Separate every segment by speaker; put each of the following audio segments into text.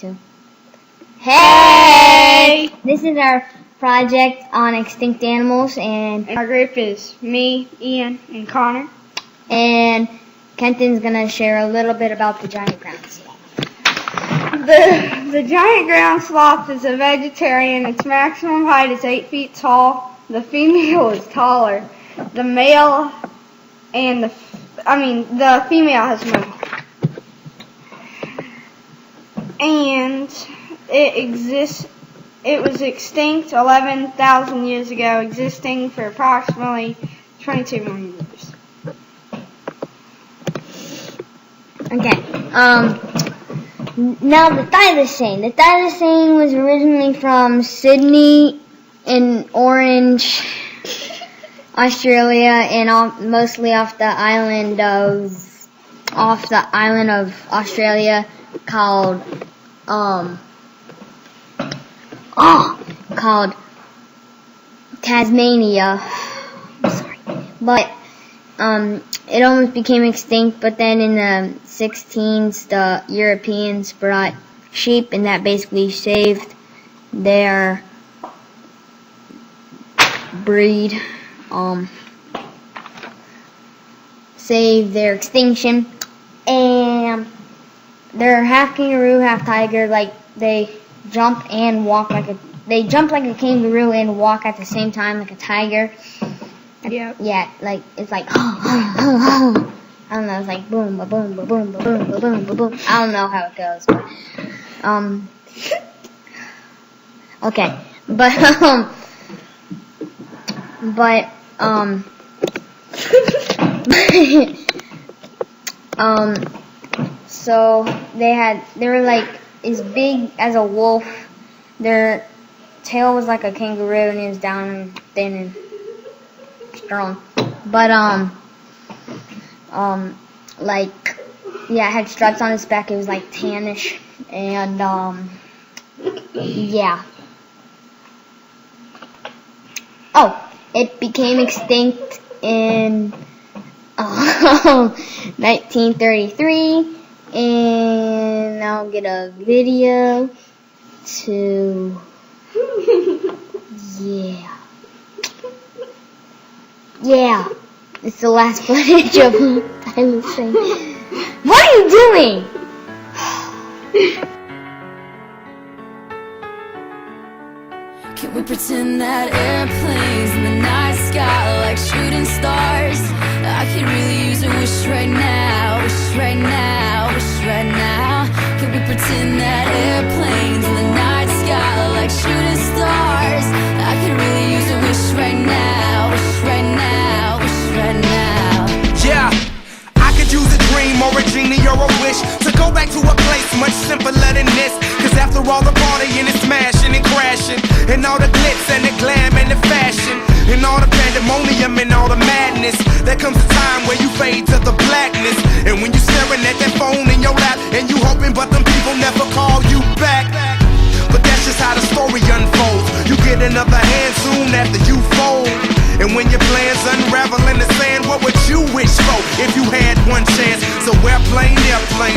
Speaker 1: 2. Hey! This is our project on extinct animals, and
Speaker 2: our group is me, Ian, and Connor.
Speaker 1: And Kenton's gonna share a little bit about the giant ground sloth.
Speaker 2: The giant ground sloth is a vegetarian. Its maximum height is 8 feet tall. The female is taller. The male and the female has no hair. And it was extinct 11,000 years ago, existing for approximately 22 million years.
Speaker 1: Okay, now the thylacine. The thylacine was originally from Sydney in Orange, Australia, and mostly off the island of Australia called Tasmania. I'm sorry, but it almost became extinct. But then in the 16s, the Europeans brought sheep, and that basically saved their breed, saved their extinction. And they're half kangaroo, half tiger. Like they jump and walk like a kangaroo and walk at the same time like a tiger.
Speaker 2: Yep.
Speaker 1: Yeah, like it's like I don't know. It's like boom, ba boom, ba boom, ba boom, ba boom, ba boom. I don't know how it goes, but okay, so they were like as big as a wolf. Their tail was like a kangaroo, and it was down and thin and strong. But it had stripes on its back. It was like tannish, and yeah. Oh, it became extinct in 1933, and I'll get a video to yeah, it's the last footage of thylacine. What are you doing?
Speaker 3: Can we pretend that airplanes in the night sky are like shooting stars? I could really use a wish right now, wish right now, wish right now. Can we pretend that airplanes in the night sky are like shooting stars? I could really use a wish right now, wish right now, wish right now.
Speaker 4: Yeah, I could use a dream or a genie or a wish to go back to a place much simpler than this. Cause after all the partying and smashing and crashing, and all the glitz and the glam and the fashion, and all the pandemonium and all the madness, there comes a time where you fade to the blackness. And when you're staring at that phone in your lap, and you hoping but them people never call you back. But that's just how the story unfolds. You get another hand soon after you fold. And when your plans unravel in the sand, what would you wish for if you had one chance? So airplane,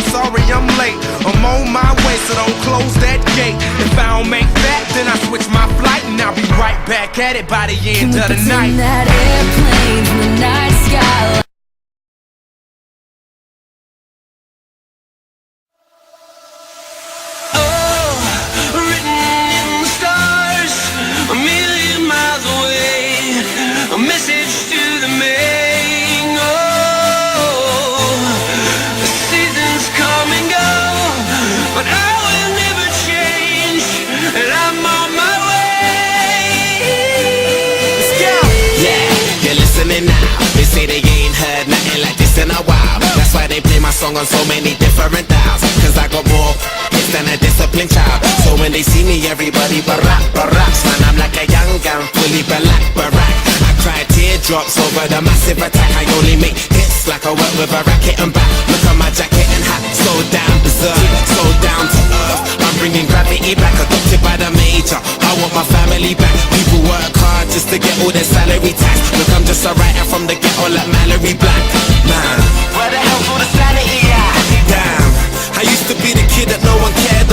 Speaker 4: sorry I'm late. I'm on my way, so don't close that gate. If I don't make that, then I switch my flight, and I'll be right back at it by the end of the night.
Speaker 3: Can we pretend that airplanes in the night sky?
Speaker 5: They say they ain't heard nothing like this in a while. That's why they play my song on so many different dials. Cause I got more hits than a disciplined child. So when they see me, everybody baracks. Man, I'm like a young gun, fully barack. I cry teardrops over the massive attack. I only make hits like I work with a racket and back. Look at my jacket and hat, so down berserk, so down to earth. I'm bringing gravity back, adopted by the major. I want my family back. People work hard just to get all their salary tax. Look, I'm just a writer from the ghetto like Mallory Black. Man, where the hell's all the sanity at? Damn, I used to be the kid that no one cared